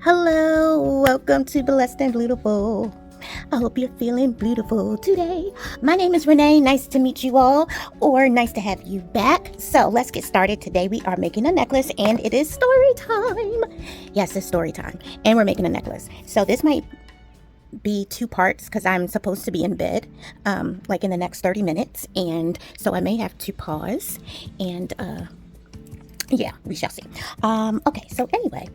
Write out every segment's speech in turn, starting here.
Hello, welcome to Blessed and Beautiful. I hope you're feeling beautiful today. My name is Renee. Nice to meet you all, or nice to have you back. So let's get started. Today we are making a necklace, and it is story time. Yes, it's story time, and we're making a necklace. So this might be two parts because I'm supposed to be in bed like in the next 30 minutes, and so I may have to pause and yeah, we shall see. Okay, so anyway,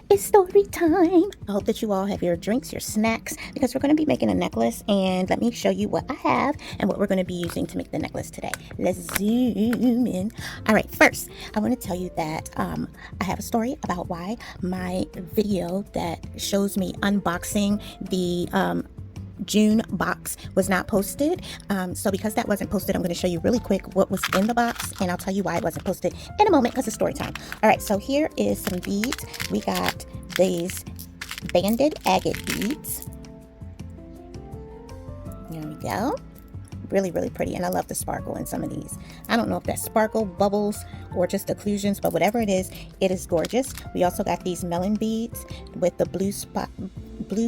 it's story time. I hope that you all have your drinks, your snacks, because we're going to be making a necklace, and let me show you what I have and what we're going to be using to make the necklace today. Let's zoom in. All right, first, I want to tell you that I have a story about why my video that shows me unboxing the June box was not posted. So because that wasn't posted, I'm going to show you really quick what was in the box, and I'll tell you why it wasn't posted in a moment because it's story time. All right, so here is some beads. We got these banded agate beads. There we go. Really, really pretty, and I love the sparkle in some of these. I don't know if that's sparkle, bubbles, or just occlusions, but whatever it is gorgeous. We also got these melon beads with the blue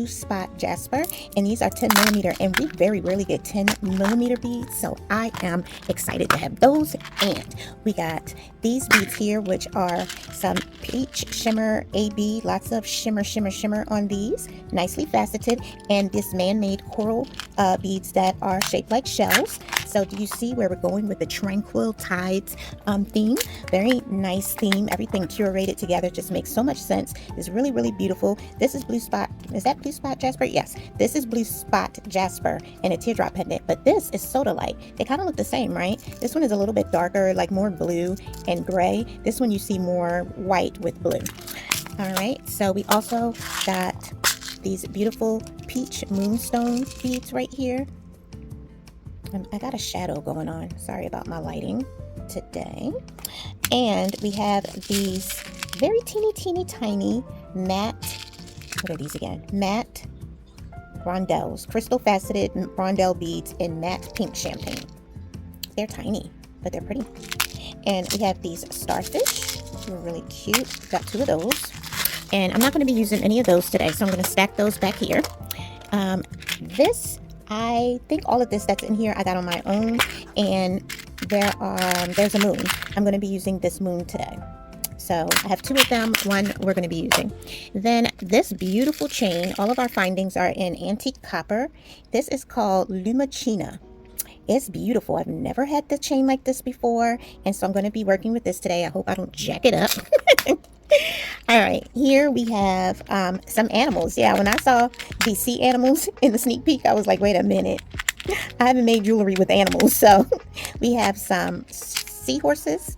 spot jasper, and these are 10 millimeter, and we very rarely get 10 millimeter beads, so I am excited to have those. And we got these beads here, which are some peach shimmer AB, lots of shimmer on these, nicely faceted, and this man-made coral beads that are shaped like shells. So do you see where we're going with the Tranquil Tides theme? Very nice theme. Everything curated together just makes so much sense. It's really, really beautiful. This is blue spot. Is that blue spot jasper? Yes, this is blue spot jasper and a teardrop pendant, but this is soda light. They kind of look the same, right? This one is a little bit darker, like more blue and gray. This one you see more white with blue. All right, so we also got these beautiful peach moonstone beads right here. I got a shadow going on. Sorry about my lighting today. And we have these very teeny tiny matte, what are these again? Matte rondelles, crystal faceted rondelle beads in matte pink champagne. They're tiny, but they're pretty. And we have these starfish. They're really cute. Got two of those. And I'm not going to be using any of those today, so I'm going to stack those back here. I think all of this that's in here I got on my own, and there's a moon. I'm going to be using this moon today. So I have two of them, one we're going to be using. Then this beautiful chain, all of our findings are in antique copper. This is called Lumichina. It's beautiful. I've never had the chain like this before, and so I'm going to be working with this today. I hope I don't jack it up. All right, here we have some animals. Yeah, when I saw the sea animals in the sneak peek, I was like, wait a minute. I haven't made jewelry with animals. So we have some seahorses,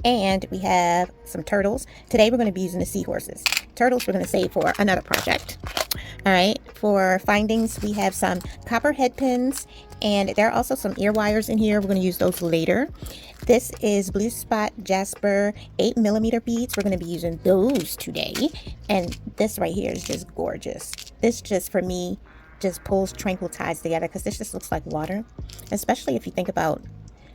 and we have some turtles. Today we're going to be using the seahorses. Turtles we're going to save for another project. All right, for findings, we have some copper head pins, and there are also some ear wires in here. We're going to use those later. This is blue spot jasper 8 millimeter beads. We're going to be using those today. And this right here is just gorgeous. This just, for me, just pulls Tranquil Tides together, because this just looks like water, especially if you think about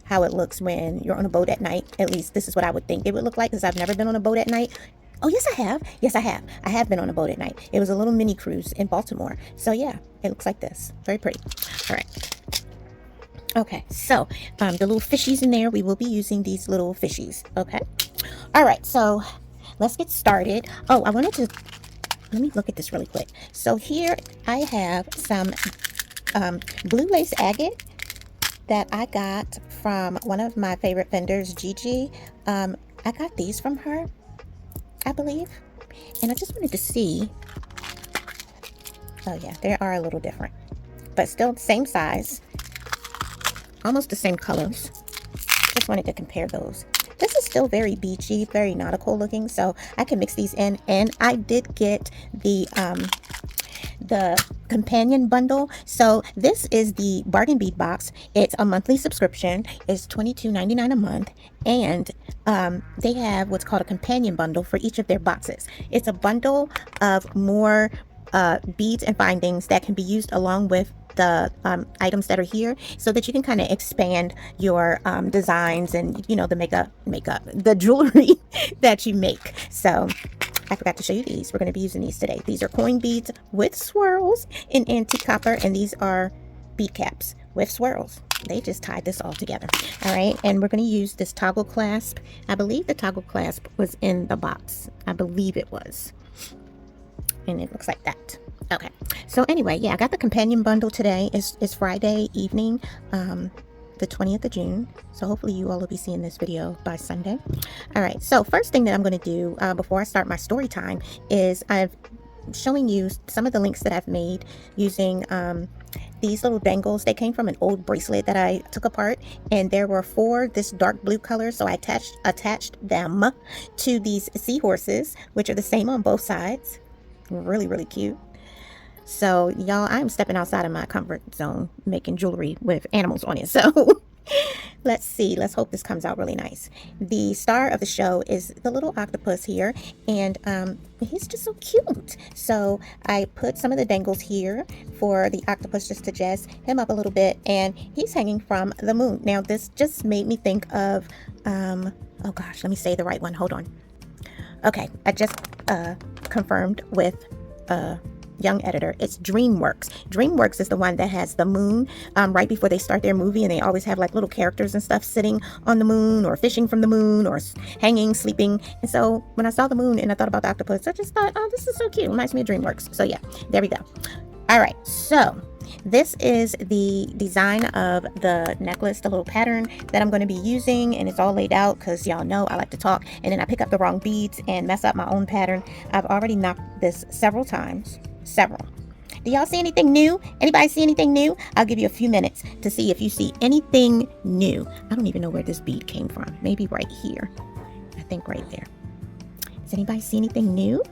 how it looks when you're on a boat at night. At least this is what I would think it would look like, because I've never been on a boat at night. Oh, yes, I have. Yes, I have. I have been on a boat at night. It was a little mini cruise in Baltimore. So yeah, it looks like this. Very pretty. All right. Okay, so the little fishies in there, we will be using these little fishies. Okay. All right, so let's get started. Oh, let me look at this really quick. So here I have some blue lace agate that I got from one of my favorite vendors, Gigi. I got these from her, I believe, and I just wanted to see. Oh yeah, they are a little different, but still the same size, almost the same colors. Just wanted to compare those. This is still very beachy, very nautical looking, so I can mix these in. And I did get the companion bundle. So this is the Bargain Bead Box. It's a monthly subscription. It's $22.99 a month, and they have what's called a companion bundle for each of their boxes. It's a bundle of more beads and findings that can be used along with the items that are here, so that you can kind of expand your designs and, you know, the makeup, the jewelry that you make. So I forgot to show you these. We're going to be using these today. These are coin beads with swirls in antique copper, and these are bead caps with swirls. They just tied this all together. All right, and we're going to use this toggle clasp. I believe the toggle clasp was in the box. I believe it was. And it looks like that. Okay, so anyway, yeah, I got the companion bundle today. It's Friday evening, the 20th of June. So hopefully you all will be seeing this video by Sunday. All right, so first thing that I'm going to do before I start my story time is I'm showing you some of the links that I've made using these little dangles. They came from an old bracelet that I took apart, and there were 4 this dark blue color, so I attached them to these seahorses, which are the same on both sides. Really, really cute. So y'all, I'm stepping outside of my comfort zone making jewelry with animals on it. So let's see. Let's hope this comes out really nice. The star of the show is the little octopus here, and he's just so cute. So I put some of the dangles here for the octopus just to jazz him up a little bit, and he's hanging from the moon. Now this just made me think of oh gosh, let me say the right one. Hold on. Okay, I just confirmed with young editor. It's DreamWorks. DreamWorks is the one that has the moon right before they start their movie, and they always have like little characters and stuff sitting on the moon or fishing from the moon or hanging, sleeping. And so when I saw the moon and I thought about the octopus, I just thought, oh, this is so cute. It reminds me of DreamWorks. So yeah, there we go. All right, so this is the design of the necklace, the little pattern that I'm going to be using, and it's all laid out because y'all know I like to talk, and then I pick up the wrong beads and mess up my own pattern. I've already knocked this several times. Do y'all see anything new? Anybody see anything new? I'll give you a few minutes to see if you see anything new. I don't even know where this bead came from. Maybe right here. I think right there. Does anybody see anything new?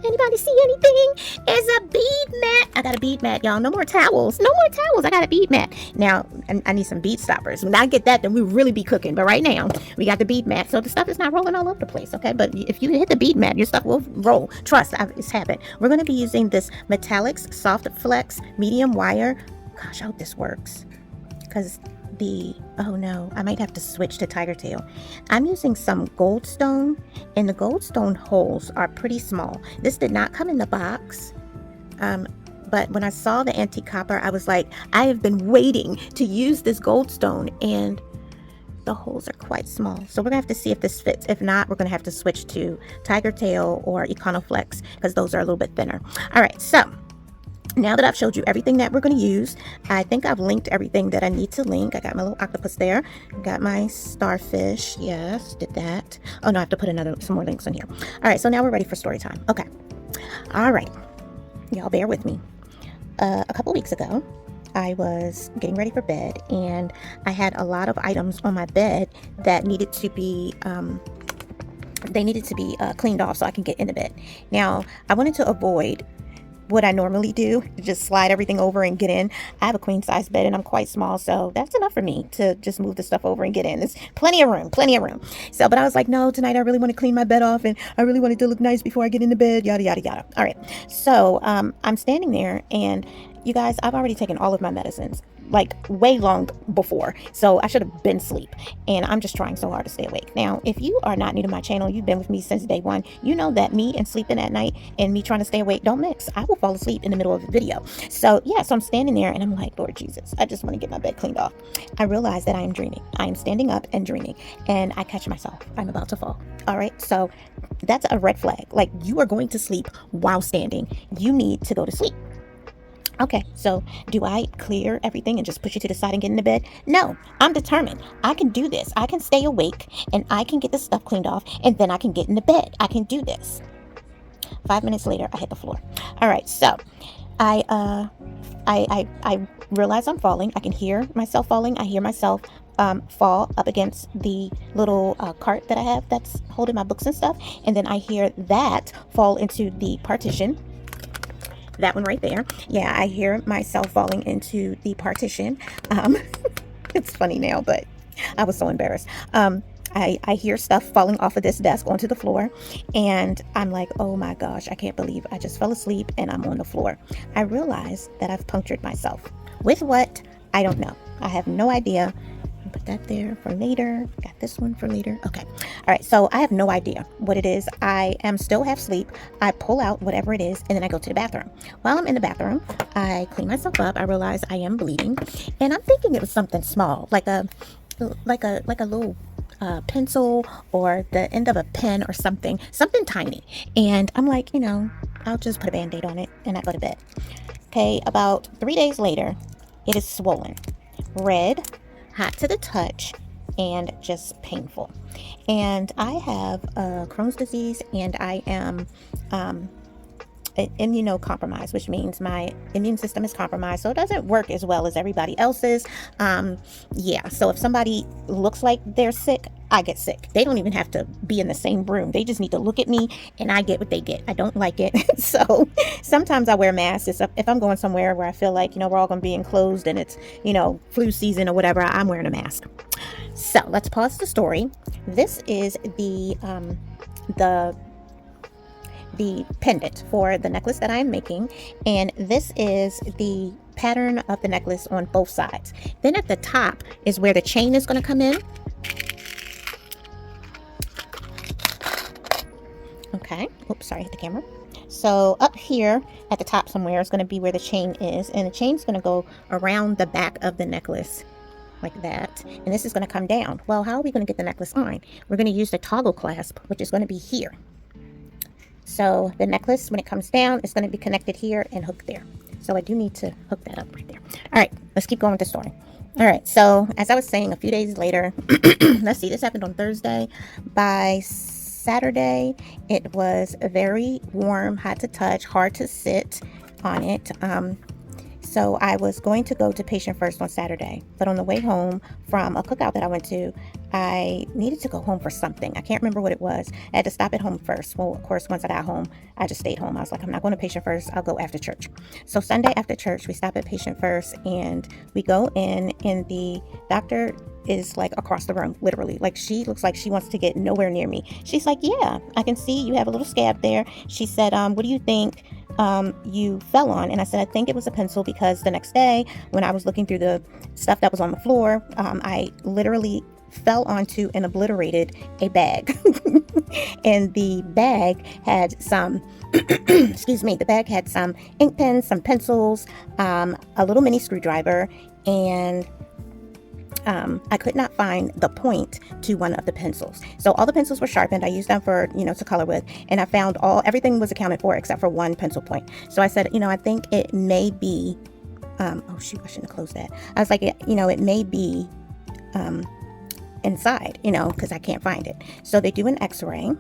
Anybody see anything? There's a bead mat. I got a bead mat, y'all. No more towels. No more towels. I got a bead mat. Now, I need some bead stoppers. When I get that, then we'll really be cooking. But right now, we got the bead mat. So the stuff is not rolling all over the place, okay? But if you hit the bead mat, your stuff will roll. Trust, it's happened. We're going to be using this Metallics Soft Flex medium wire. Gosh, I hope this works. Because oh no, I might have to switch to tiger tail. I'm using some goldstone, and the goldstone holes are pretty small. This did not come in the box, but when I saw the antique copper, I was like, I have been waiting to use this goldstone, and the holes are quite small. So we're gonna have to see if this fits. If not, we're gonna have to switch to tiger tail or Econoflex because those are a little bit thinner. All right, so now that I've showed you everything that we're going to use, I think I've linked everything that I need to link. I got my little octopus there. Got my starfish. Yes, did that. Oh no, I have to put some more links in here. All right, so now we're ready for story time. Okay. All right. Y'all bear with me. A couple weeks ago, I was getting ready for bed, and I had a lot of items on my bed that needed to be cleaned off so I can get into bed. Now, I wanted to avoid what I normally do, just slide everything over and get in. I have a queen size bed and I'm quite small, so that's enough for me to just move the stuff over and get in. There's plenty of room. So, but I was like, no, tonight I really want to clean my bed off, and I really want it to look nice before I get into bed, yada, yada, yada. All right. So, I'm standing there, and you guys, I've already taken all of my medicines, like way long before. So I should have been asleep, and I'm just trying so hard to stay awake. Now, if you are not new to my channel, you've been with me since day one, you know that me and sleeping at night and me trying to stay awake don't mix. I will fall asleep in the middle of the video. So yeah, so I'm standing there and I'm like, Lord Jesus, I just want to get my bed cleaned off. I realize that I am dreaming. I am standing up and dreaming, and I catch myself. I'm about to fall. All right. So that's a red flag. Like, you are going to sleep while standing. You need to go to sleep. Okay, so do I clear everything and just push it to the side and get into bed? No, I'm determined. I can do this. I can stay awake, and I can get this stuff cleaned off, and then I can get into bed. I can do this. 5 minutes later, I hit the floor. All right, so I realize I'm falling. I can hear myself falling. I hear myself fall up against the little cart that I have that's holding my books and stuff, and then I hear that fall into the partition. That one right there. Yeah, I hear myself falling into the partition. It's funny now, but I was so embarrassed. I hear stuff falling off of this desk onto the floor, and I'm like, oh my gosh, I can't believe I just fell asleep and I'm on the floor. I realize that I've punctured myself. With what? I don't know. I have no idea, Put that there for later. Got this one for later. Okay. All right. So I have no idea what it is. I am still half asleep. I pull out whatever it is, and then I go to the bathroom. While I'm in the bathroom, I clean myself up. I realize I am bleeding, and I'm thinking it was something small, like a little pencil or the end of a pen or something tiny. And I'm like, I'll just put a band-aid on it, and I go to bed. Okay. About 3 days later, it is swollen, red, hot to the touch, and just painful. And I have Crohn's disease, and I am immunocompromised, which means my immune system is compromised, so it doesn't work as well as everybody else's. Yeah, so if somebody looks like they're sick, I get sick. They don't even have to be in the same room. They just need to look at me, and I get what they get. I don't like it. So sometimes I wear masks. If I'm going somewhere where I feel like, we're all going to be enclosed and it's, flu season or whatever, I'm wearing a mask. So let's pause the story. This is the pendant for the necklace that I am making, and this is the pattern of the necklace on both sides. Then at the top is where the chain is going to come in. Okay, oops, sorry, hit the camera. So up here at the top somewhere is going to be where the chain is, and the chain is going to go around the back of the necklace like that, and this is going to come down. Well, how are we going to get the necklace on? We're going to use the toggle clasp, which is going to be here. So the necklace, when it comes down, is going to be connected here and hooked there. So I do need to hook that up right there. All right, let's keep going with the story. All right, so as I was saying, a few days later, let's see, this happened on Thursday. By Saturday, it was very warm, hot to touch, hard to sit on it. So I was going to go to patient first on Saturday, but on the way home from a cookout that I went to, I needed to go home for something. I can't remember what it was. I had to stop at home first. Well, of course, once I got home, I just stayed home. I was like, I'm not going to patient first. I'll go after church. So Sunday after church, we stop at patient first, and we go in, and the doctor is like across the room, literally. Like, she looks like she wants to get nowhere near me. She's like, yeah, I can see you have a little scab there. She said, what do you think you fell on? And I said, I think it was a pencil, because the next day when I was looking through the stuff that was on the floor, I literally fell onto and obliterated a bag. And the bag had some excuse me, the bag had some ink pens, some pencils, a little mini screwdriver, and I could not find the point to one of the pencils. So all the pencils were sharpened. I used them for, to color with, and I found everything was accounted for except for one pencil point. So I said, I think it may be, oh shoot, I shouldn't have closed that. I was like, it may be inside, because I can't find it. So they do an x-ray,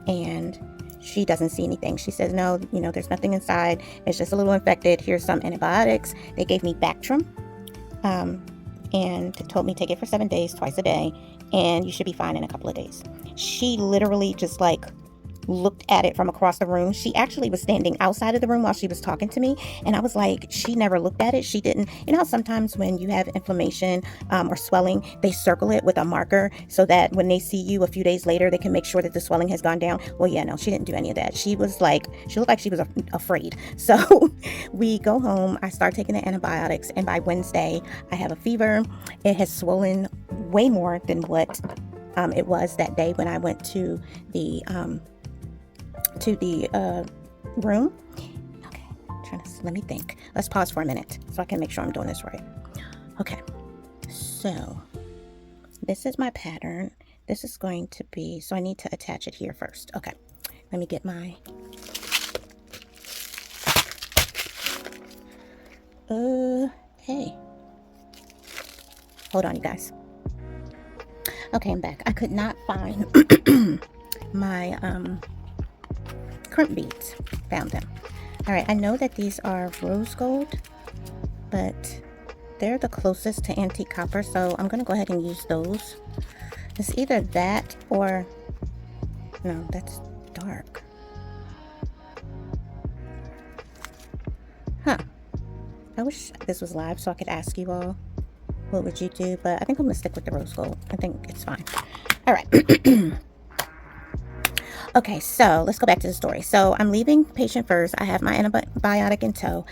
and she doesn't see anything. She says, no, there's nothing inside. It's just a little infected. Here's some antibiotics. They gave me Bactrim, and told me take it for 7 days, twice a day, and you should be fine in a couple of days. She literally just looked at it from across the room. She actually was standing outside of the room while she was talking to me, and I was like, she never looked at it. She didn't. How sometimes when you have inflammation or swelling, they circle it with a marker so that when they see you a few days later, they can make sure that the swelling has gone down. Well, yeah, no, she didn't do any of that. She looked like she was afraid. So we go home. I start taking the antibiotics, and by Wednesday, I have a fever. It has swollen way more than what it was that day when I went to the room. Okay, let me think. Let's pause for a minute so I can make sure I'm doing this right. Okay, so this is my pattern. This is going to be, so I need to attach it here first. Okay, let me get my, hey, hold on, you guys. Okay, I'm back. I could not find my crimp beads. Found them. All right, I know that these are rose gold, but they're the closest to antique copper, so I'm gonna go ahead and use those. It's either that or, no, that's dark. Huh. I wish this was live so I could ask you all what would you do, but I think I'm gonna stick with the rose gold. I think it's fine. All right. Okay, so let's go back to the story. So I'm leaving patient first. I have my antibiotic in tow.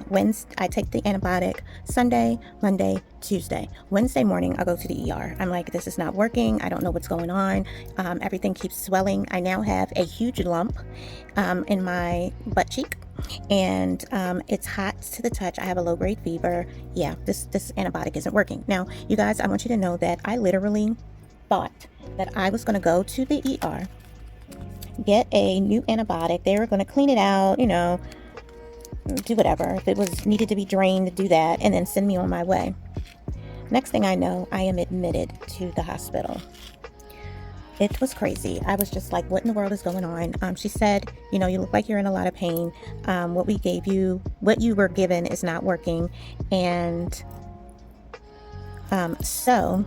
Wednesday, I take the antibiotic Sunday, Monday, Tuesday. Wednesday morning, I go to the ER. I'm like, this is not working. I don't know what's going on. Everything keeps swelling. I now have a huge lump in my butt cheek, and it's hot to the touch. I have a low-grade fever. Yeah, this antibiotic isn't working. Now, you guys, I want you to know that I literally thought that I was going to go to the ER, get a new antibiotic. They were going to clean it out, you know, do whatever. If it was needed to be drained, do that, and then send me on my way. Next thing I know, I am admitted to the hospital. It was crazy. I was just like, what in the world is going on? She said, you know, you look like you're in a lot of pain. What we gave you, what you were given is not working. And so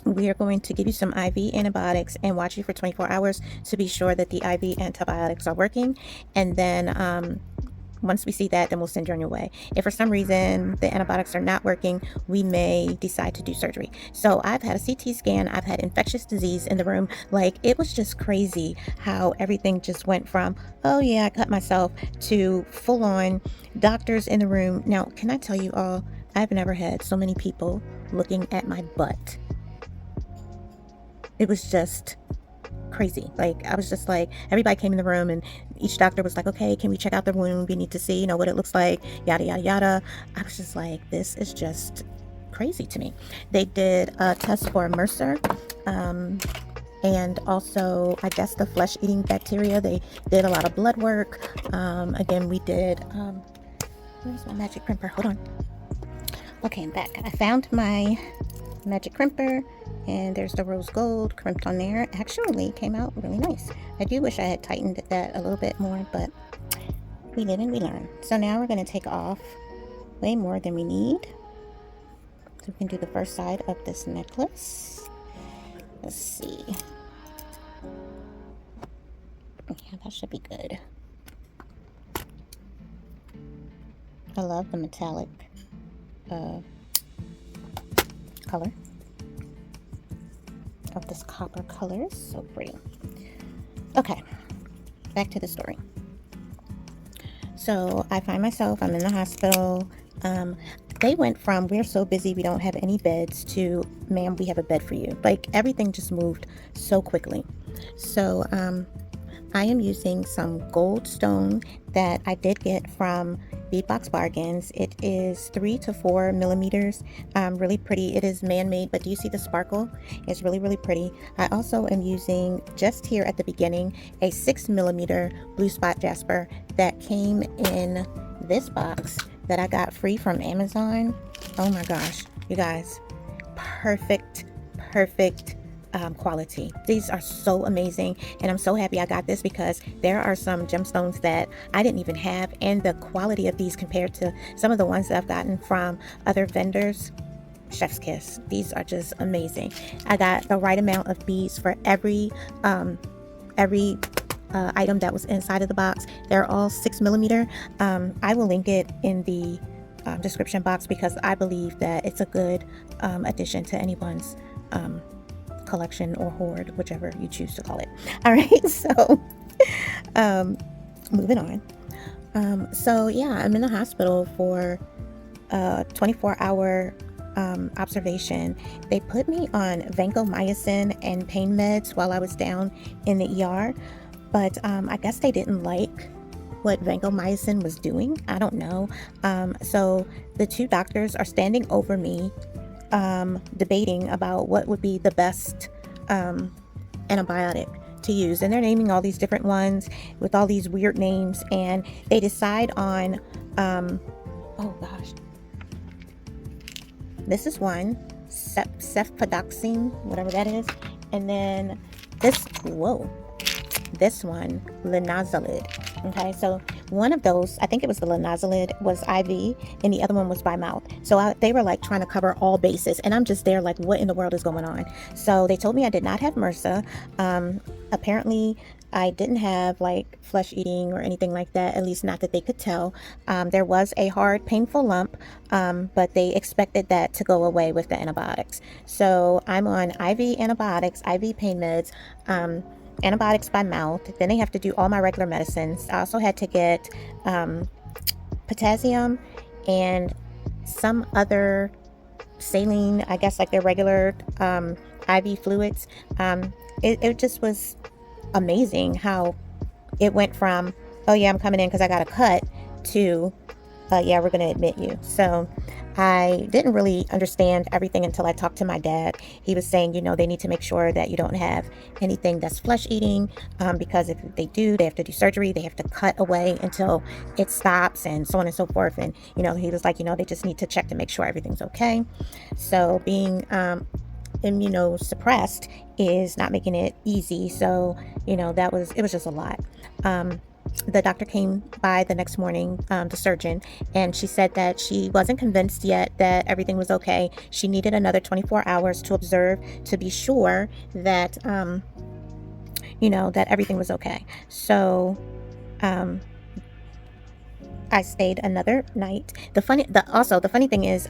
we are going to give you some IV antibiotics and watch you for 24 hours to be sure that the IV antibiotics are working. And then once we see that, then we'll send you on your way. If for some reason the antibiotics are not working, we may decide to do surgery. So I've had a CT scan. I've had infectious disease in the room. Like, it was just crazy how everything just went from, oh yeah, I cut myself, to full on doctors in the room. Now, can I tell you all, I've never had so many people looking at my butt. It was just crazy. Like, I was just like, everybody came in the room and each doctor was like, okay, can we check out the wound? We need to see, you know, what it looks like, yada, yada, yada. I was just like, this is just crazy to me. They did a test for MRSA, and also, I guess, the flesh-eating bacteria. They did a lot of blood work. Again, we did, where's my magic crimper? Hold on. Okay, I'm back. I found my magic crimper, and there's the rose gold crimped on there. Actually came out really nice. I do wish I had tightened that a little bit more, but we live and we learn. So now we're going to take off way more than we need, so we can do the first side of this necklace. Let's see. Yeah, that should be good. I love the metallic color of this copper color. It's so pretty. Okay, back to the story. So I find myself, I'm in the hospital. They went from, we're so busy we don't have any beds, to, ma'am, we have a bed for you. Like, everything just moved so quickly. So I am using some gold stone that I did get from Bead Box Bargains. It is 3 to 4 millimeters. Really pretty. It is man-made, but do you see the sparkle? It's really, really pretty. I also am using, just here at the beginning, a 6 millimeter blue spot jasper that came in this box that I got free from Amazon. Oh my gosh, you guys, perfect quality. These are so amazing, and I'm so happy I got this, because there are some gemstones that I didn't even have, and the quality of these compared to some of the ones that I've gotten from other vendors, chef's kiss. These are just amazing. I got the right amount of beads for every item that was inside of the box. They're all 6 millimeter. I will link it in the description box, because I believe that it's a good addition to anyone's collection or hoard, whichever you choose to call it. All right, so moving on. So yeah, I'm in the hospital for a 24-hour observation. They put me on vancomycin and pain meds while I was down in the ER, but I guess they didn't like what vancomycin was doing. I don't know. So the two doctors are standing over me, debating about what would be the best antibiotic to use, and they're naming all these different ones with all these weird names, and they decide on oh gosh, this is one, cefpodoxime, whatever that is, and then this one, linezolid. Okay, so one of those, I think it was the linezolid, was IV, and the other one was by mouth. So they were like trying to cover all bases, and I'm just there like, what in the world is going on? So they told me I did not have MRSA. Apparently I didn't have like flesh eating or anything like that, at least not that they could tell. There was a hard, painful lump, but they expected that to go away with the antibiotics. So I'm on IV antibiotics, IV pain meds. antibiotics by mouth. Then they have to do all my regular medicines. I also had to get potassium and some other saline, I guess, like their regular IV fluids. It just was amazing how it went from, oh yeah, I'm coming in because I got a cut, to yeah, we're going to admit you. So I didn't really understand everything until I talked to my dad. He was saying, they need to make sure that you don't have anything that's flesh eating, because if they do, they have to do surgery. They have to cut away until it stops, and so on and so forth. And, he was like, they just need to check to make sure everything's okay. So being immunosuppressed is not making it easy. So, it was just a lot. The doctor came by the next morning, the surgeon, and she said that she wasn't convinced yet that everything was okay. She needed another 24 hours to observe to be sure that, that everything was okay. So, I stayed another night. The funny thing is,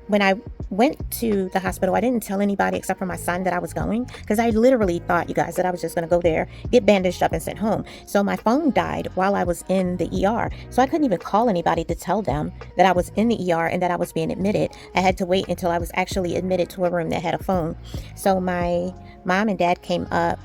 when I went to the hospital, I didn't tell anybody except for my son that I was going, because I literally thought, you guys, that I was just going to go there, get bandaged up, and sent home. So my phone died while I was in the ER. So I couldn't even call anybody to tell them that I was in the ER and that I was being admitted. I had to wait until I was actually admitted to a room that had a phone. So my mom and dad came up.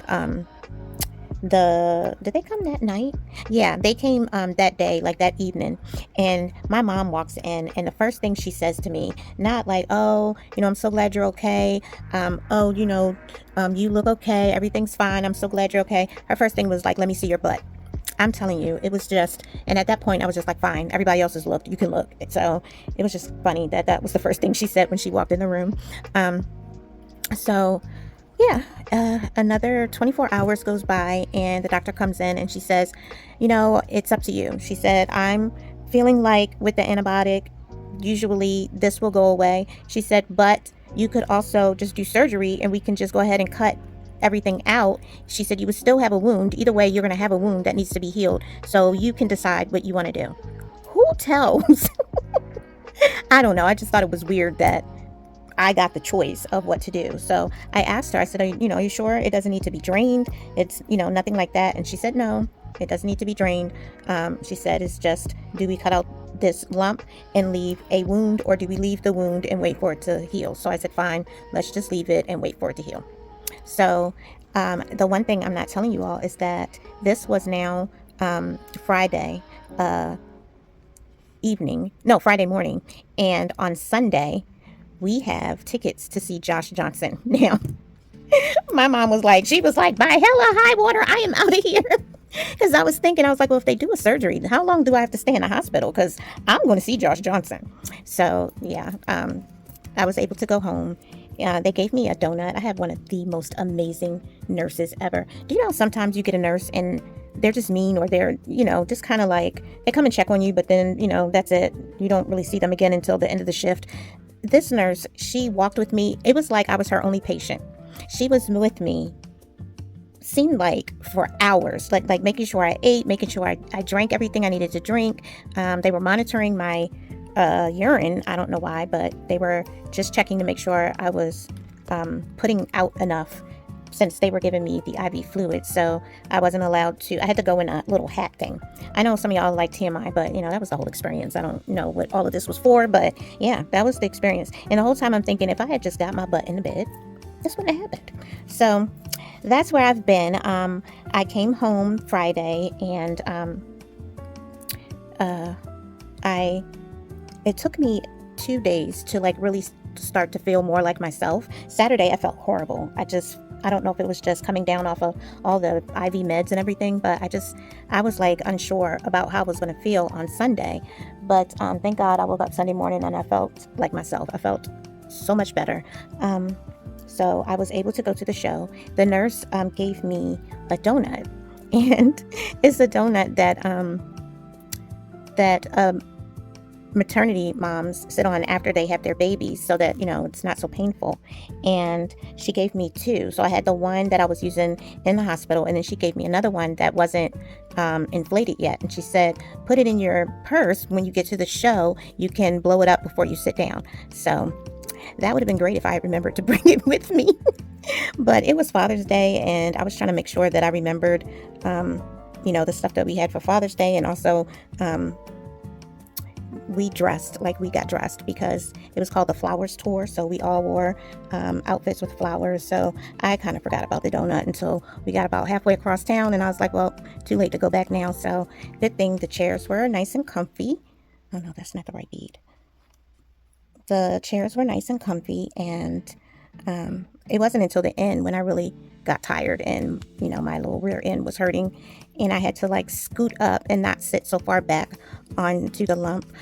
Did they come that night? Yeah, they came that day, like that evening. And my mom walks in, and the first thing she says to me, not like, oh, I'm so glad you're okay. Oh, you look okay. Everything's fine. I'm so glad you're okay. Her first thing was like, let me see your butt. I'm telling you, it was just, and at that point I was just like, fine, everybody else has looked, you can look. So it was just funny that was the first thing she said when she walked in the room. So yeah, another 24 hours goes by, and the doctor comes in and she says, it's up to you. She said, I'm feeling like with the antibiotic, usually this will go away. She said, but you could also just do surgery and we can just go ahead and cut everything out. She said, you would still have a wound. Either way, you're going to have a wound that needs to be healed. So you can decide what you want to do. Who tells? I don't know. I just thought it was weird that I got the choice of what to do. So I asked her, I said, are you sure it doesn't need to be drained? It's, nothing like that. And she said, no, it doesn't need to be drained. She said, it's just, do we cut out this lump and leave a wound, or do we leave the wound and wait for it to heal? So I said, fine, let's just leave it and wait for it to heal. So the one thing I'm not telling you all is that this was now Friday morning. And on Sunday, we have tickets to see Josh Johnson. Now, my mom was like, by hella high water, I am out of here. Because I was like, well, if they do a surgery, how long do I have to stay in the hospital? Because I'm going to see Josh Johnson. So, yeah, I was able to go home. They gave me a donut. I had one of the most amazing nurses ever. Do you know sometimes you get a nurse and they're just mean, or they're, just kind of like, they come and check on you, but then, that's it. You don't really see them again until the end of the shift. This nurse, she walked with me. It was like I was her only patient. She was with me, seemed like, for hours, like making sure I ate, making sure I drank everything I needed to drink. They were monitoring my urine. I don't know why, but they were just checking to make sure I was putting out enough, since they were giving me the IV fluid. So I wasn't allowed to, I had to go in a little hat thing. I know some of y'all like TMI, but that was the whole experience. I don't know what all of this was for, but yeah, that was the experience. And the whole time I'm thinking, if I had just got my butt in the bed, this wouldn't have happened. So that's where I've been. I came home Friday, and it took me 2 days to really start to feel more like myself. Saturday, I felt horrible. I don't know if it was just coming down off of all the IV meds and everything, but I was unsure about how I was going to feel on Sunday. But thank God I woke up Sunday morning and I felt like myself. I felt so much better. So I was able to go to the show. The nurse gave me a donut, and it's a donut that maternity moms sit on after they have their babies, so that it's not so painful. And she gave me two. So I had the one that I was using in the hospital, and then she gave me another one that wasn't inflated yet, and she said, put it in your purse. When you get to the show, you can blow it up before you sit down. So that would have been great if I had remembered to bring it with me. But it was Father's Day, and I was trying to make sure that I remembered, the stuff that we had for Father's Day, and also we got dressed because it was called the Flowers Tour, so we all wore outfits with flowers. So I kind of forgot about the donut until we got about halfway across town, and I was like, well, too late to go back now. So good thing the chairs were nice and comfy. Oh no, that's not the right bead. The chairs were nice and comfy, and it wasn't until the end when I really got tired and my little rear end was hurting, and I had to like scoot up and not sit so far back onto the lump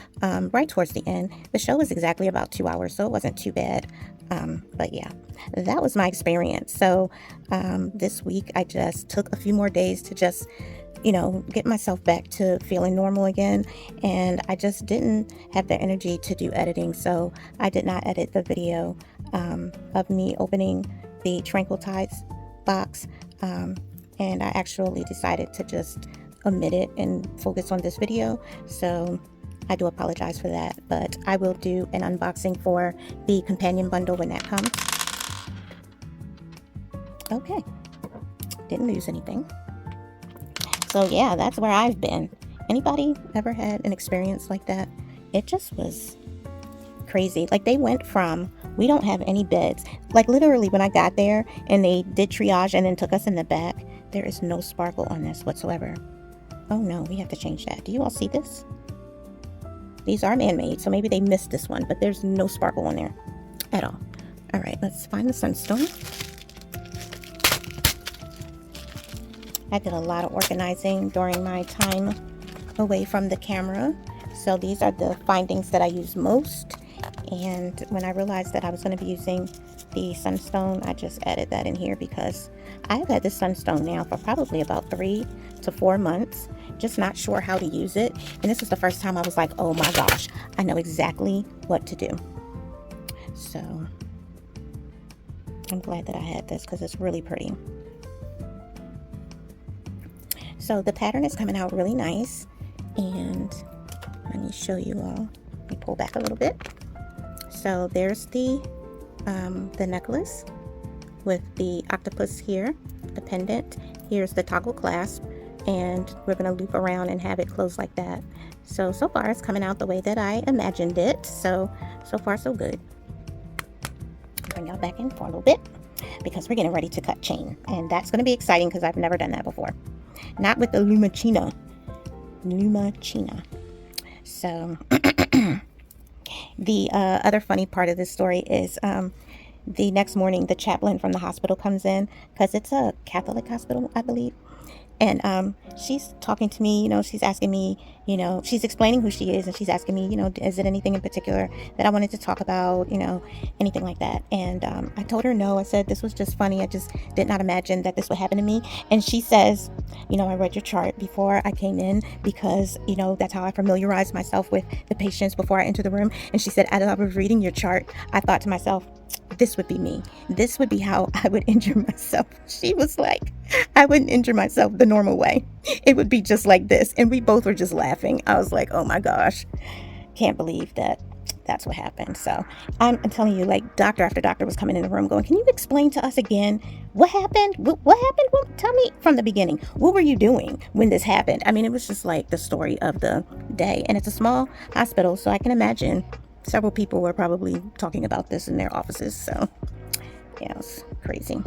right towards the end. The show was exactly about 2 hours, so it wasn't too bad. But yeah, that was my experience. So this week I just took a few more days to just get myself back to feeling normal again. And I just didn't have the energy to do editing. So I did not edit the video of me opening the Tranquil Tides box. And I actually decided to just omit it and focus on this video. So I do apologize for that, but I will do an unboxing for the companion bundle when that comes. Okay, didn't lose anything. So yeah, that's where I've been. Anybody ever had an experience like that? It just was crazy. Like they went from, we don't have any beds. Like literally when I got there and they did triage and then took us in the back, there is no sparkle on this whatsoever. Oh no, we have to change that. Do you all see this? These are man-made, so maybe they missed this one, but there's no sparkle on there at all. All right, let's find the sunstone. I did a lot of organizing during my time away from the camera. So these are the findings that I use most. And when I realized that I was going to be using the sunstone, I just added that in here because I've had this sunstone now for probably about 3 to 4 months. Just not sure how to use it. And this was the first time I was like, oh my gosh, I know exactly what to do. So I'm glad that I had this because it's really pretty. So the pattern is coming out really nice, and let me show you all. Let me pull back a little bit. So there's the necklace with the octopus here, the pendant. Here's the toggle clasp, and we're gonna loop around and have it close like that. So far it's coming out the way that I imagined it. So far so good. Bring y'all back in for a little bit because we're getting ready to cut chain, and that's gonna be exciting because I've never done that before. Not with the Lumichina. So the other funny part of this story is the next morning the chaplain from the hospital comes in, because it's a Catholic hospital, I believe. And she's talking to me, she's asking me, she's explaining who she is, and she's asking me, is it anything in particular that I wanted to talk about, anything like that. And I told her no. I said this was just funny. I just did not imagine that this would happen to me. And she says, I read your chart before I came in because, that's how I familiarize myself with the patients before I enter the room. And she said, as I was reading your chart, I thought to myself, this would be me. This would be how I would injure myself. She was like, I wouldn't injure myself the normal way. It would be just like this. And we both were just laughing. I was like, oh my gosh, can't believe that that's what happened. So I'm telling you, like doctor after doctor was coming in the room going, can you explain to us again what happened? What happened? Well, tell me from the beginning. What were you doing when this happened? I mean, it was just like the story of the day. And it's a small hospital, so I can imagine several people were probably talking about this in their offices. So yeah, it's crazy.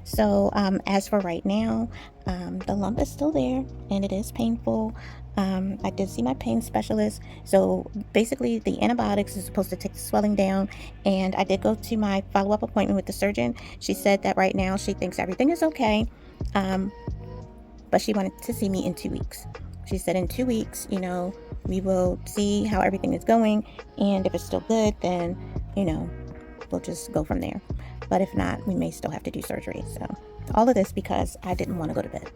So as for right now, the lump is still there and it is painful. I did see my pain specialist. So basically the antibiotics is supposed to take the swelling down, and I did go to my follow-up appointment with the surgeon. She said that right now she thinks everything is okay, but she wanted to see me in 2 weeks. She said in 2 weeks, we will see how everything is going, and if it's still good, then we'll just go from there. But if not, we may still have to do surgery. So all of this because I didn't want to go to bed.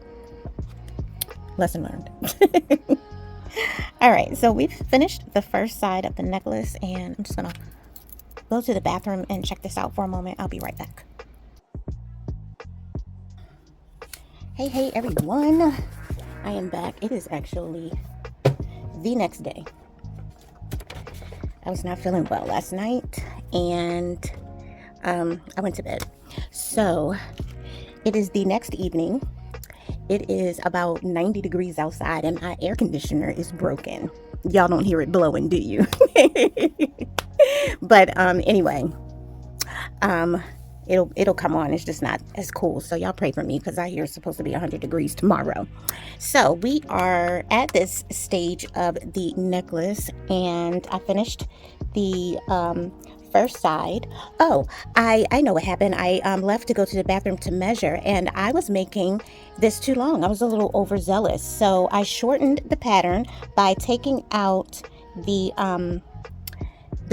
Lesson learned. All right, so we've finished the first side of the necklace, and I'm just gonna go to the bathroom and check this out for a moment. I'll be right back. Hey everyone, I am back. It is actually the next day. I was not feeling well last night, and I went to bed. So So it is the next evening. It is about 90 degrees outside and my air conditioner is broken. Y'all don't hear it blowing, do you? But anyway, it'll come on. It's just not as cool. So y'all pray for me because I hear it's supposed to be 100 degrees tomorrow. So we are at this stage of the necklace and I finished the first side. Oh, I know what happened. I left to go to the bathroom to measure and I was making this too long. I was a little overzealous. So I shortened the pattern by taking out the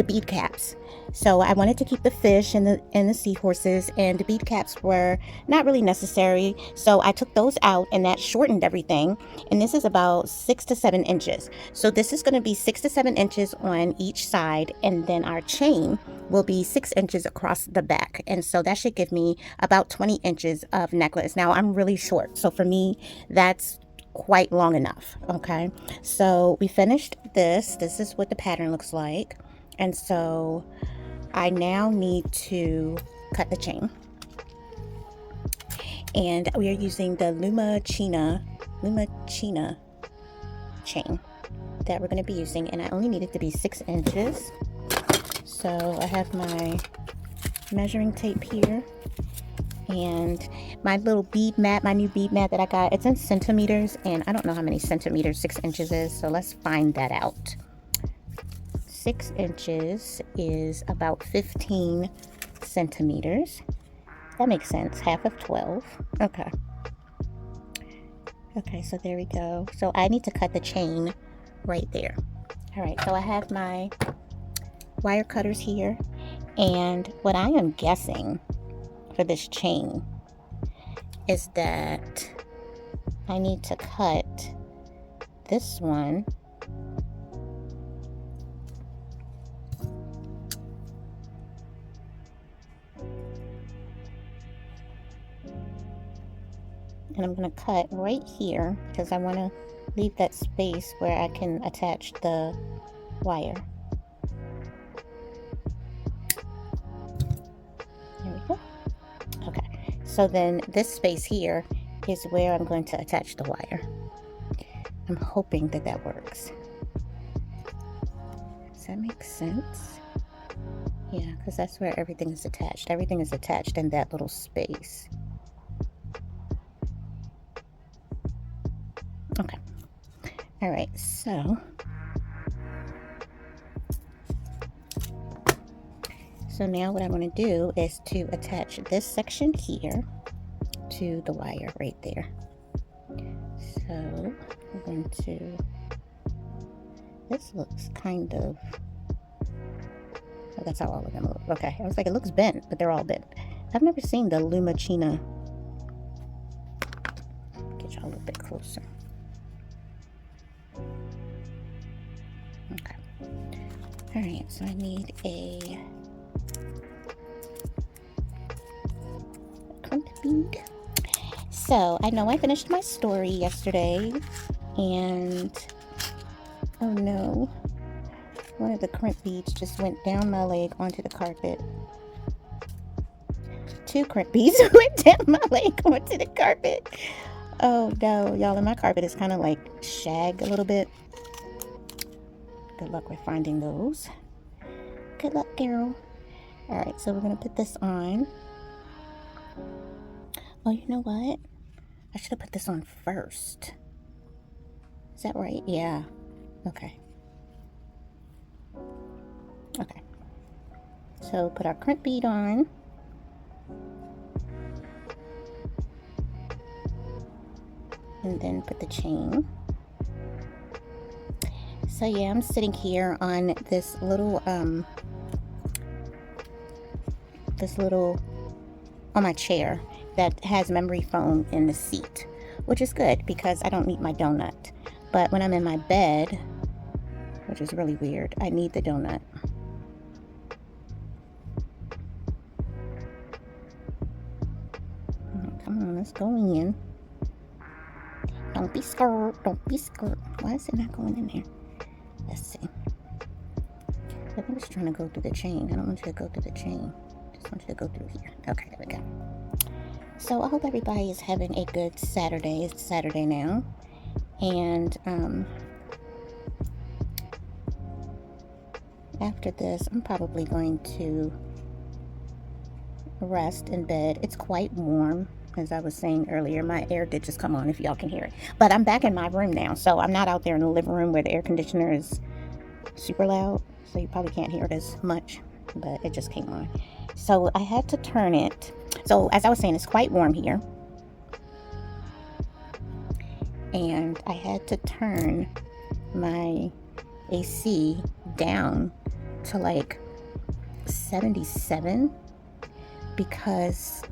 bead caps. So I wanted to keep the fish and the seahorses, and the bead caps were not really necessary. So I took those out and that shortened everything. And this is about 6 to 7 inches. So this is going to be 6 to 7 inches on each side. And then our chain will be 6 inches across the back. And so that should give me about 20 inches of necklace. Now I'm really short. So for me, that's quite long enough. Okay. So we finished this. This is what the pattern looks like. And so I now need to cut the chain. And we are using the Lumichina chain that we're going to be using. And I only need it to be 6 inches. So I have my measuring tape here. And my little bead mat, my new bead mat that I got, it's in centimeters. And I don't know how many centimeters 6 inches is. So let's find that out. 6 inches is about 15 centimeters. That makes sense. Half of 12. Okay. Okay, so there we go. So I need to cut the chain right there. All right, so I have my wire cutters here. And what I am guessing for this chain is that I need to cut this one and I'm going to cut right here because I want to leave that space where I can attach the wire. There we go. Okay, so then this space here is where I'm going to attach the wire. I'm hoping that that works. Does that make sense? Yeah, because that's where everything is attached. Everything is attached in that little space. Okay. All right, so now what I want to do is to attach this section here to the wire right there. So we're going to, this looks kind of, oh, that's how all of them look. Okay, I was like, it looks bent, but they're all bent. I've never seen the Lumichina. Get y'all a little bit closer. Okay. All right, so I need a crimped bead. So I know I finished my story yesterday, and oh no, one of the crimp beads just went down my leg onto the carpet. 2 crimp beads went down my leg onto the carpet. Oh no, y'all, and my carpet is kind of like shag a little bit. Good luck with finding those. Good luck, girl. All right, so we're gonna put this on. Oh, you know what? I should have put this on first. Is that right? Yeah. Okay. Okay. So put our crimp bead on. And then put the chain. So yeah, I'm sitting here on this little on my chair that has memory foam in the seat, which is good because I don't need my donut. But when I'm in my bed, which is really weird, I need the donut. Come on, let's go in. Don't be scared. Don't be scared. Why is it not going in there? Let's see. I'm just trying to go through the chain. I don't want you to go through the chain. Just want you to go through here. Okay, there we go. So I hope everybody is having a good Saturday. It's Saturday now, and after this I'm probably going to rest in bed. It's quite warm, as I was saying earlier. My air did just come on, if y'all can hear it, but I'm back in my room now, so I'm not out there in the living room where the air conditioner is super loud, so you probably can't hear it as much, but it just came on. So I had to turn it. So as I was saying, it's quite warm here, and I had to turn my AC down to like 77 because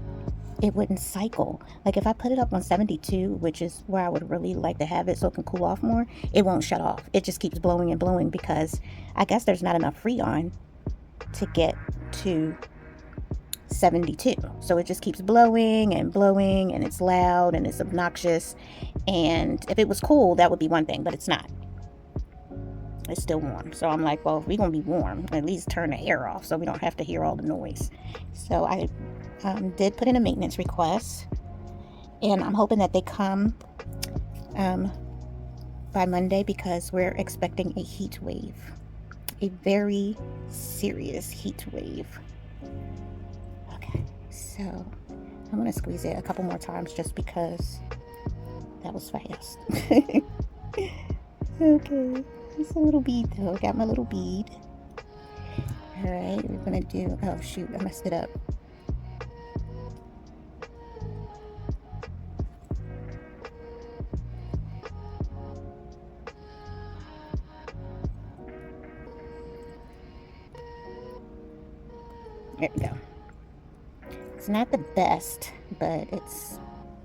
it wouldn't cycle. Like if I put it up on 72, which is where I would really like to have it so it can cool off more, it won't shut off. It just keeps blowing and blowing because I guess there's not enough freon to get to 72. So it just keeps blowing and blowing, and it's loud and it's obnoxious. And if it was cool, that would be one thing, but it's not. It's still warm. So I'm like, well, if we're gonna be warm, at least turn the air off so we don't have to hear all the noise. So I did put in a maintenance request, and I'm hoping that they come by Monday because we're expecting a heat wave, a very serious heat wave. Okay, so I'm gonna squeeze it a couple more times just because that was fast. Okay, it's a little bead though. I got my little bead. All right, we're gonna do, oh shoot, I messed it up. There we go. It's not the best, but it's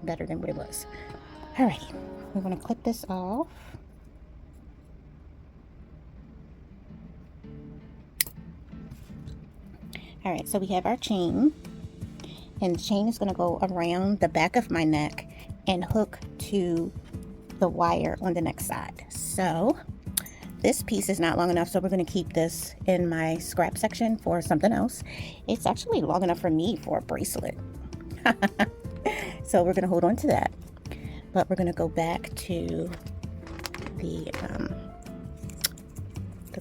better than what it was. Alrighty, we're gonna clip this off. Alright, so we have our chain, and the chain is gonna go around the back of my neck and hook to the wire on the next side. So this piece is not long enough, so we're going to keep this in my scrap section for something else. It's actually long enough for me for a bracelet. So we're going to hold on to that. But we're going to go back to the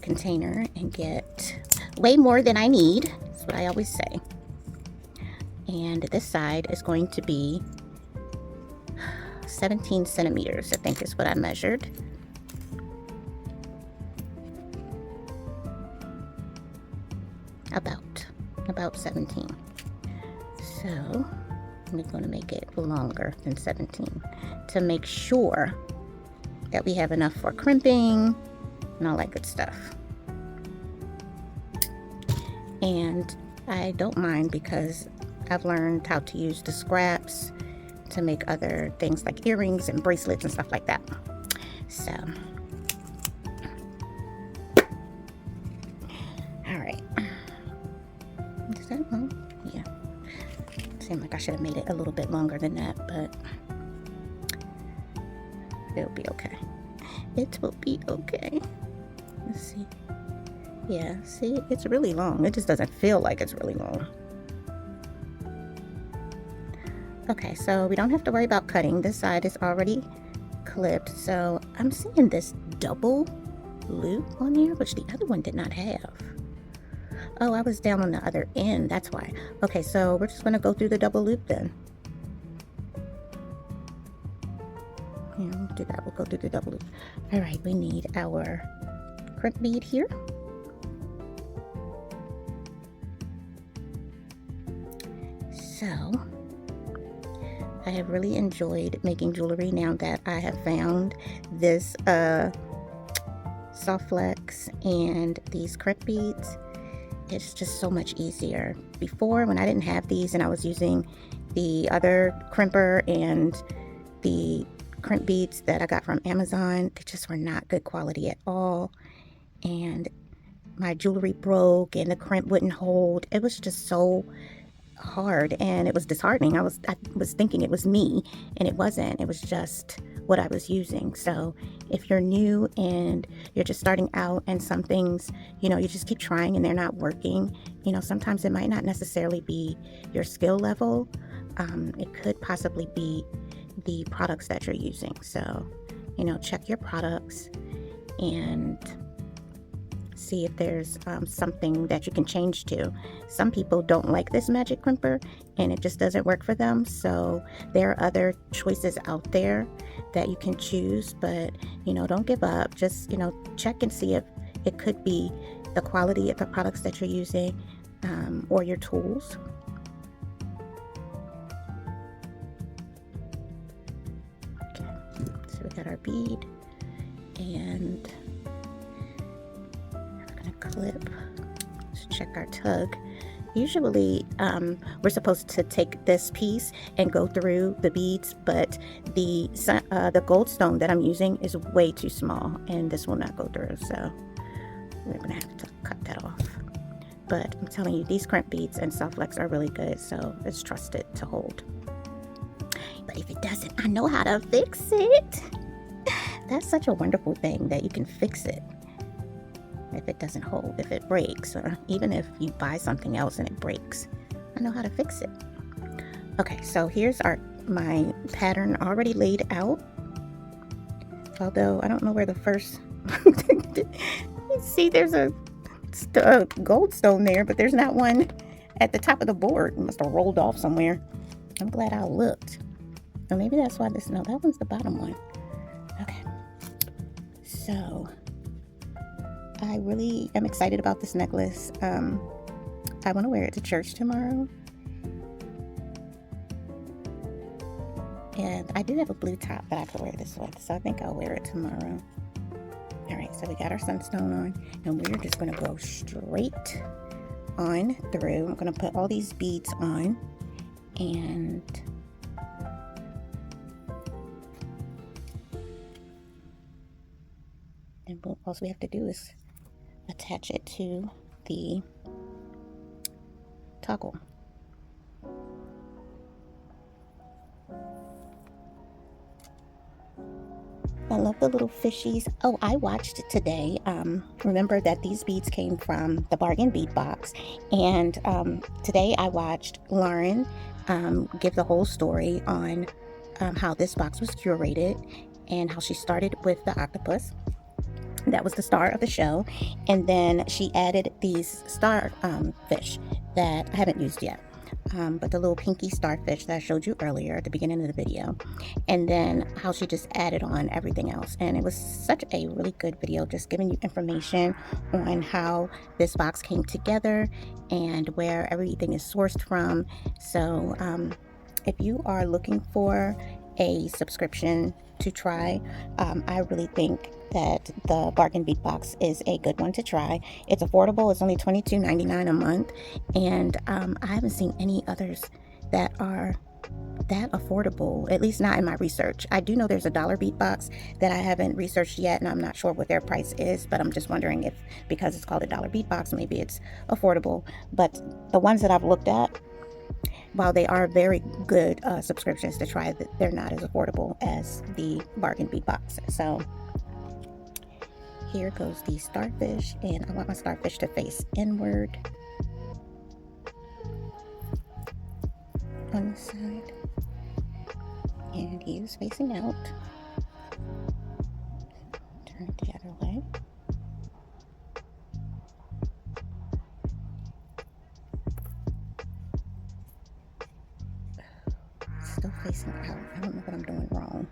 container and get way more than I need. That's what I always say. And this side is going to be 17 centimeters, I think is what I measured. About 17. So I'm going to make it longer than 17 to make sure that we have enough for crimping and all that good stuff. And I don't mind because I've learned how to use the scraps to make other things like earrings and bracelets and stuff like that. So all right. Is that long? Yeah. Seemed like I should have made it a little bit longer than that, but it'll be okay. It will be okay. Let's see. Yeah, see, it's really long. It just doesn't feel like it's really long. Okay, so we don't have to worry about cutting. This side is already clipped, so I'm seeing this double loop on there, which the other one did not have. Oh, I was down on the other end, that's why. Okay, so we're just gonna go through the double loop then. Yeah, we'll do that. We'll go through the double loop. All right, we need our crimp bead here. So I have really enjoyed making jewelry now that I have found this soft flex and these crimp beads. It's just so much easier. Before, when I didn't have these and I was using the other crimper and the crimp beads that I got from Amazon, they just were not good quality at all. And my jewelry broke and the crimp wouldn't hold. It was just so hard and it was disheartening. I was thinking it was me, and it wasn't. It was just what I was using. So if you're new and you're just starting out and some things, you know, you just keep trying and they're not working, you know, sometimes it might not necessarily be your skill level, it could possibly be the products that you're using. So, you know, check your products and see if there's something that you can change to. Some people don't like this magic crimper and it just doesn't work for them, so there are other choices out there that you can choose. But you know, don't give up. Just, you know, check and see if it could be the quality of the products that you're using, or your tools. Okay, so we got our bead, and clip. Let's check our tug. Usually we're supposed to take this piece and go through the beads, but the goldstone that I'm using is way too small and this will not go through, so we're gonna have to cut that off. But I'm telling you, these crimp beads and soft flex are really good, so it's trusted to hold. But if it doesn't, I know how to fix it. That's such a wonderful thing, that you can fix it. If it doesn't hold, if it breaks, or even if you buy something else and it breaks, I know how to fix it. Okay, so here's my pattern already laid out. Although I don't know where the first see, there's a gold stone there, but there's not one at the top of the board. It must have rolled off somewhere. I'm glad I looked. Or maybe that's why no, that one's the bottom one. Okay, so I really am excited about this necklace. I want to wear it to church tomorrow. And I do have a blue top that I could wear this with, so I think I'll wear it tomorrow. Alright, so we got our sunstone on, and we're just going to go straight on through. I'm going to put all these beads on, and all we have to do is attach it to the toggle. I love the little fishies. Oh, I watched today. Remember that these beads came from the Bargain Bead Box, and today I watched Lauren give the whole story on how this box was curated and how she started with the octopus. That was the star of the show, and then she added these star fish that I haven't used yet, but the little pinky starfish that I showed you earlier at the beginning of the video, and then how she just added on everything else. And it was such a really good video, just giving you information on how this box came together and where everything is sourced from. So if you are looking for a subscription to try, I really think that the Bargain Bead Box is a good one to try. It's affordable. It's only $22.99 a month, and I haven't seen any others that are that affordable, at least not in my research. I do know there's a dollar bead box that I haven't researched yet, and I'm not sure what their price is, but I'm just wondering if, because it's called a dollar bead box, maybe it's affordable. But the ones that I've looked at, while they are very good subscriptions to try, they're not as affordable as the Bargain Bead Box. So here goes the starfish, and I want my starfish to face inward on the side, and he is facing out. Turn it the other way. Still facing out. I don't know what I'm doing wrong.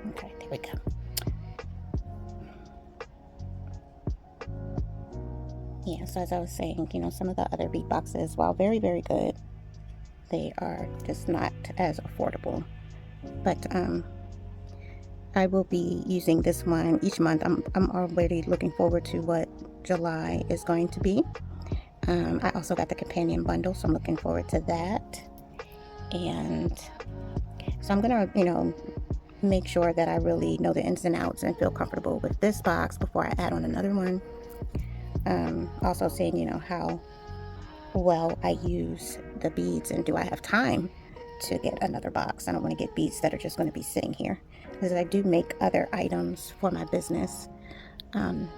Okay, there we go. Yeah, so as I was saying, you know, some of the other bead boxes, while very, very good, they are just not as affordable. But I will be using this one each month. I'm already looking forward to what July is going to be. I also got the companion bundle, so I'm looking forward to that. And so I'm gonna, you know, make sure that I really know the ins and outs and feel comfortable with this box before I add on another one. Also seeing, you know, how well I use the beads, and do I have time to get another box. I don't want to get beads that are just going to be sitting here, because I do make other items for my business,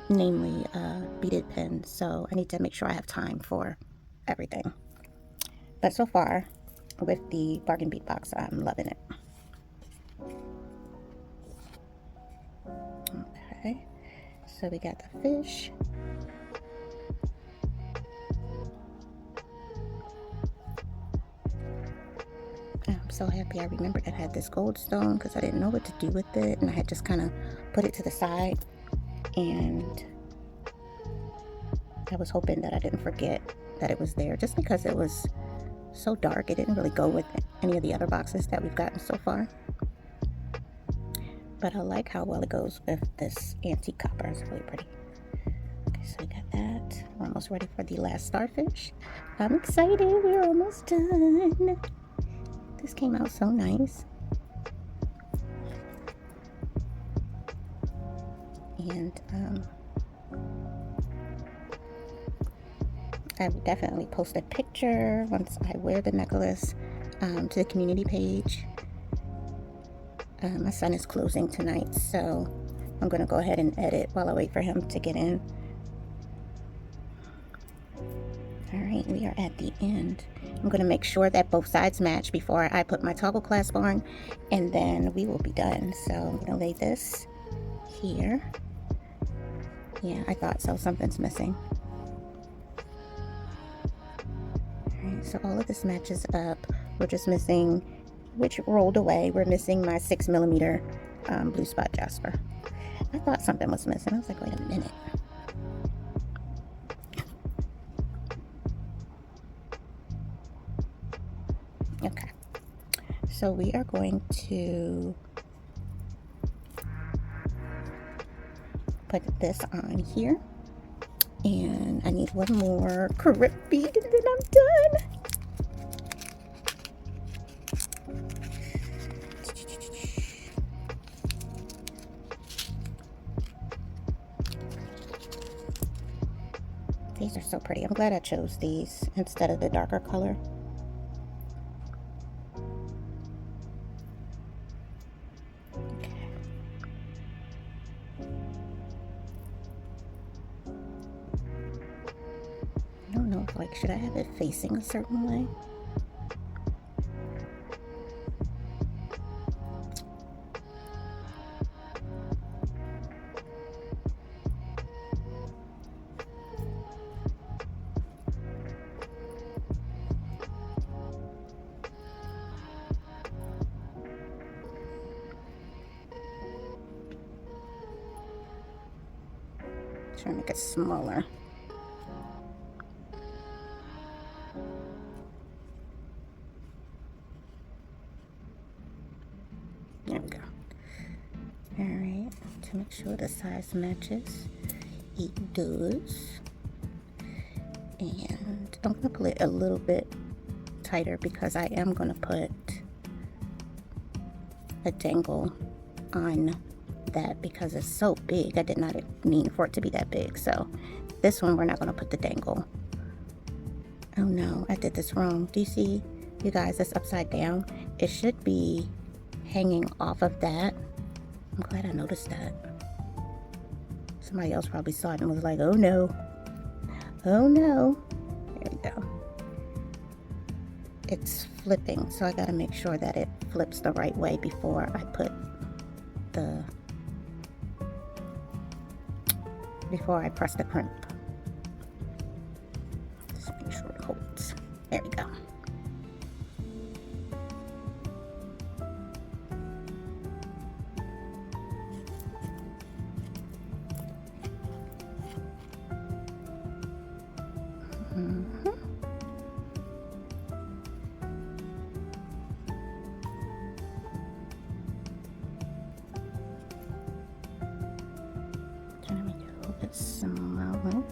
namely beaded pins, so I need to make sure I have time for everything. But so far with the Bargain Bead Box, I'm loving it. Okay, so we got the fish. I'm so happy I remembered I had this gold stone, because I didn't know what to do with it, and I had just kind of put it to the side, and I was hoping that I didn't forget that it was there, just because it was so dark. It didn't really go with any of the other boxes that we've gotten so far, but I like how well it goes with this antique copper. It's really pretty. Okay, so we got that. We're almost ready for the last starfish. I'm excited. We're almost done. This came out so nice. And I will definitely post a picture once I wear the necklace to the community page. My son is closing tonight, so I'm going to go ahead and edit while I wait for him to get in. Alright, we are at the end. I'm going to make sure that both sides match before I put my toggle clasp on, and then we will be done. So I'm going to lay this here. Yeah, I thought so. Something's missing. Alright, so all of this matches up. We're just missing, which rolled away, we're missing my 6mm blue spot jasper. I thought something was missing. I was like, wait a minute. Okay, so we are going to put this on here, and I need one more crimp bead, and then I'm done. These are so pretty. I'm glad I chose these instead of the darker color. I don't know, like, should I have it facing a certain way? Try to make it smaller. There we go. Alright, to make sure the size matches, it does. And I'm going to pull it a little bit tighter, because I am going to put a dangle on that, because it's so big. I did not mean for it to be that big. So this one, we're not going to put the dangle. Oh no, I did this wrong. Do you see, you guys, it's upside down? It should be hanging off of that. I'm glad I noticed that. Somebody else probably saw it and was like, oh no, oh no. There we go. It's flipping, so I got to make sure that it flips the right way before I put the press the crimp. Just make sure it holds. There we go. Trying to make it a little bit smaller.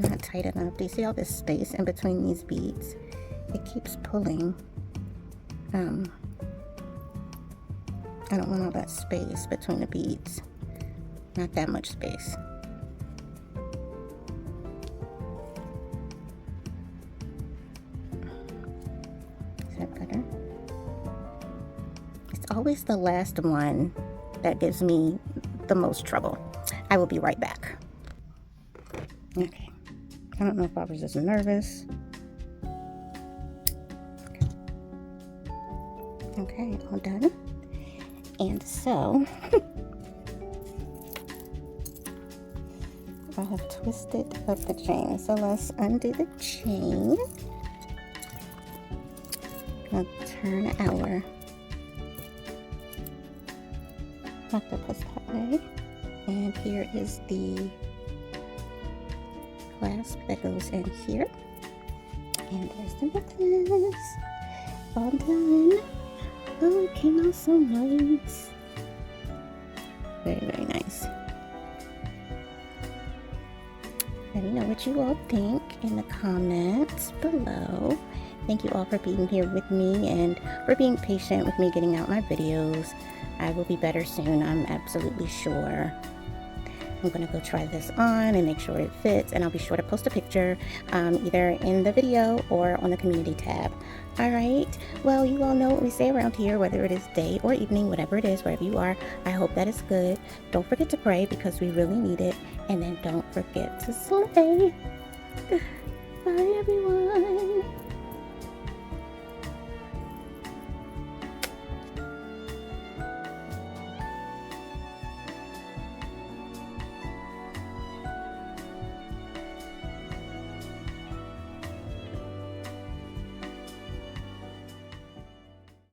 not tight enough. Do you see all this space in between these beads? It keeps pulling. I don't want all that space between the beads. Not that much space. Is that better? It's always the last one that gives me the most trouble. I will be right back. Okay. I don't know if I was just nervous. Okay, all done. And so I have twisted up the chain. So let's undo the chain. I'll turn our octopus that way. And here is the clasp that goes in here. And there's the necklace. All done. Oh, it came out so nice. Very, very nice. Let me know what you all think in the comments below. Thank you all for being here with me and for being patient with me getting out my videos. I will be better soon, I'm absolutely sure. I'm gonna go try this on and make sure it fits, and I'll be sure to post a picture either in the video or on the community tab. Alright, well, you all know what we say around here, whether it is day or evening, whatever it is, wherever you are, I hope that is good. Don't forget to pray because we really need it, and then don't forget to slay. Bye everyone.